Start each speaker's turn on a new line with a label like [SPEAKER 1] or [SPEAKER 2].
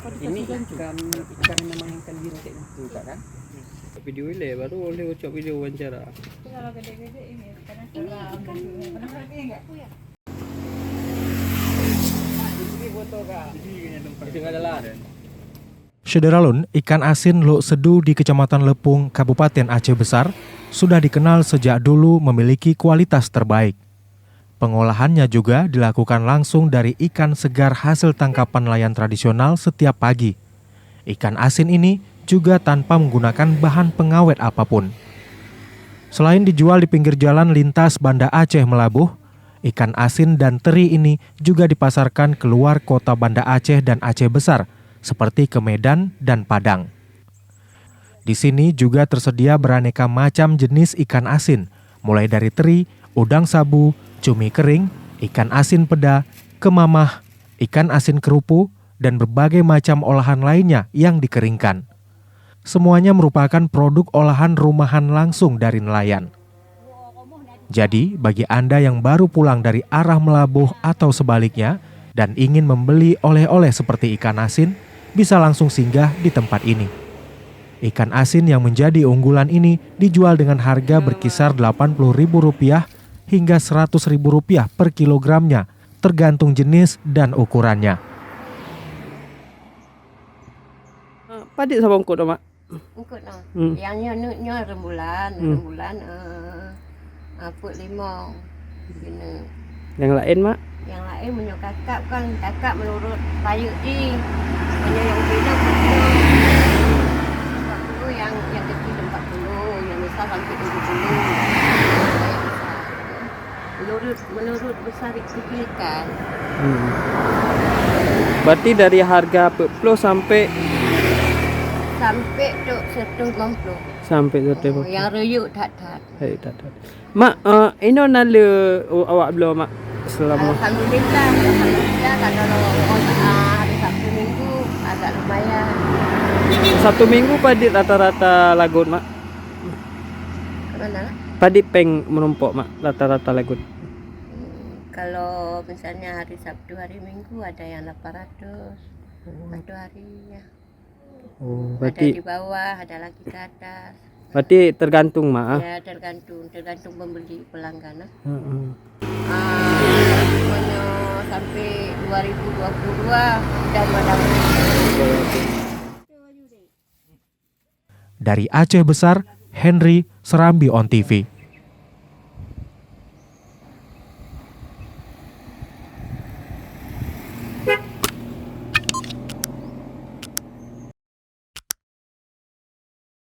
[SPEAKER 1] Ini ikan memang ikan bintik itu kan?
[SPEAKER 2] Video ile baru boleh ucap video wawancara.
[SPEAKER 3] Kalau gede-gede ini karena
[SPEAKER 4] Sederalun, ikan asin Lok Sedu di Kecamatan Lepung, Kabupaten Aceh Besar, sudah dikenal sejak dulu memiliki kualitas terbaik. Pengolahannya juga dilakukan langsung dari ikan segar hasil tangkapan nelayan tradisional setiap pagi. Ikan asin ini juga tanpa menggunakan bahan pengawet apapun. Selain dijual di pinggir jalan lintas Banda Aceh Melabuh, ikan asin dan teri ini juga dipasarkan keluar kota Banda Aceh dan Aceh Besar, seperti ke Medan dan Padang. Di sini juga tersedia beraneka macam jenis ikan asin, mulai dari teri, udang sabu, cumi kering, ikan asin peda, kemamah, ikan asin kerupu, dan berbagai macam olahan lainnya yang dikeringkan. Semuanya merupakan produk olahan rumahan langsung dari nelayan. Jadi, bagi Anda yang baru pulang dari arah Melabuh atau sebaliknya dan ingin membeli oleh-oleh seperti ikan asin, bisa langsung singgah di tempat ini. Ikan asin yang menjadi unggulan ini dijual dengan harga berkisar Rp80.000 hingga Rp100.000 per kilogramnya, tergantung jenis dan ukurannya.
[SPEAKER 2] Padik sama ungkut mak.
[SPEAKER 3] Ungkut yang nyo rembulan put limau gini.
[SPEAKER 2] Yang lain mak?
[SPEAKER 3] Yang lain menyo kakak menurut payuk di menyo yang beda 40 yang kecil 40 yang besar sampai 70 menurut besar kecil ikan.
[SPEAKER 2] Berarti dari harga 40 sampai
[SPEAKER 3] tuk 150.
[SPEAKER 2] Sampai 150.
[SPEAKER 3] Yang reyuk tak.
[SPEAKER 2] Tak. Mak, ini nala awak belum mak selama.
[SPEAKER 3] Alhamdulillah kalau hari Sabtu Minggu agak lumayan.
[SPEAKER 2] Sabtu Minggu padik rata-rata lagut mak.
[SPEAKER 3] Kemana?
[SPEAKER 2] Padik peng menumpuk mak rata-rata lagut.
[SPEAKER 3] Kalau misalnya hari Sabtu hari Minggu ada yang 800 satu hari ya.
[SPEAKER 2] Berarti
[SPEAKER 3] ada di bawah, ada lagi ke atas.
[SPEAKER 2] Berarti tergantung mak.
[SPEAKER 3] Ya tergantung pembeli pelanggan. Sampai 2022 dan madang.
[SPEAKER 4] Dari Aceh Besar, Henry, Serambi On TV.